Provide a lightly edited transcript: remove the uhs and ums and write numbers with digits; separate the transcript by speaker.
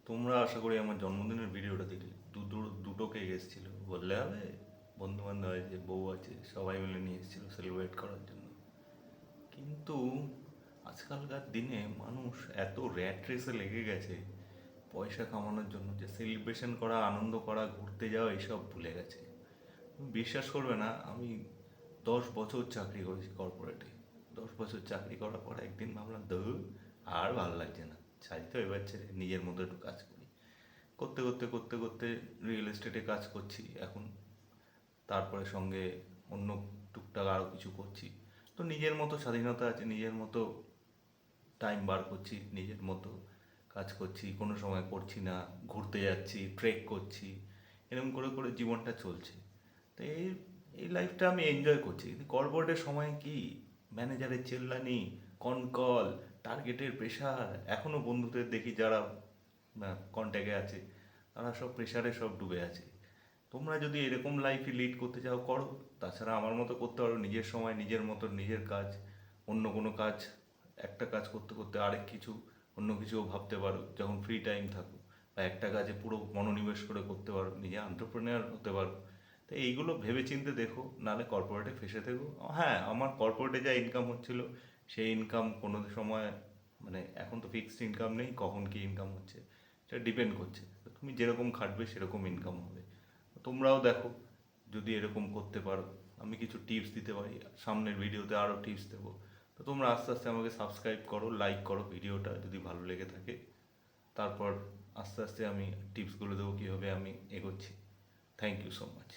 Speaker 1: তোমরা আশা করি আমার জন্মদিনের ভিডিওটা দেখলে দুটো কেক এসেছিলো, বললে হবে? বন্ধু বান্ধব আছে, বউ আছে, সবাই মিলে নিয়ে এসেছিলো সেলিব্রেট করার জন্য। কিন্তু আজকালকার দিনে মানুষ এত র্যাট রেসে লেগে গেছে পয়সা কামানোর জন্য, যে সেলিব্রেশন করা, আনন্দ করা, ঘুরতে যাওয়া এসব ভুলে গেছে। তুমি বিশ্বাস করবে না, আমি 10 বছর চাকরি করেছি কর্পোরেটে। 10 বছর চাকরি করার পর একদিন ভাবলাম, ধুর, আর ভালো লাগছে না, ছাড়ি তো এবার ছেড়ে নিজের মতো একটু কাজ করি। করতে করতে করতে করতে রিয়েল এস্টেটে কাজ করছি এখন। তারপরে সঙ্গে অন্য টুকটাক আরও কিছু করছি। তো নিজের মতো স্বাধীনতা আছে, নিজের মতো টাইম বার করছি, নিজের মতো কাজ করছি, কোনো সময় করছি না, ঘুরতে যাচ্ছি, ট্রেক করছি, এরকম করে করে জীবনটা চলছে। তো এই লাইফটা আমি এনজয় করছি। কিন্তু কর্পোরেটের সময় কি, ম্যানেজারের চেল্লানি, কনকল, টার্গেটের প্রেশার, এখনও বন্ধুদের দেখি যারা কন্ট্যাক্টে আছে, তারা সব প্রেশারে সব ডুবে আছে। তোমরা যদি এরকম লাইফে লিড করতে চাও করো, তাছাড়া আমার মতো করতে পারো, নিজের সময় নিজের মতো নিজের কাজ, অন্য কোনো কাজ, একটা কাজ করতে করতে আরেক কিছু, অন্য কিছুও ভাবতে পারো যখন ফ্রি টাইম থাকো, বা একটা কাজে পুরো মনোনিবেশ করে করতে পারো, নিজে এন্টারপ্রেনার হতে পারো। তো এইগুলো ভেবে চিন্তে দেখো, নাহলে কর্পোরেটে ফেসে থেকো। হ্যাঁ, আমার কর্পোরেটে যা ইনকাম হচ্ছিল, সেই ইনকাম কোনো সময়, মানে এখন তো ফিক্সড ইনকাম নেই, কখন কি ইনকাম হচ্ছে সেটা ডিপেন্ড করছে। তো তুমি যেরকম খাটবে সেরকম ইনকাম হবে। তোমরাও দেখো, যদি এরকম করতে পারো, আমি কিছু টিপস দিতে পারি, সামনের ভিডিওতে আরও টিপস দেবো। তো তোমরা আস্তে আস্তে আমাকে সাবস্ক্রাইব করো, লাইক করো ভিডিওটা যদি ভালো লেগে থাকে। তারপর আস্তে আস্তে আমি টিপসগুলো দেবো কীভাবে আমি এগোচ্ছি। Thank you so much.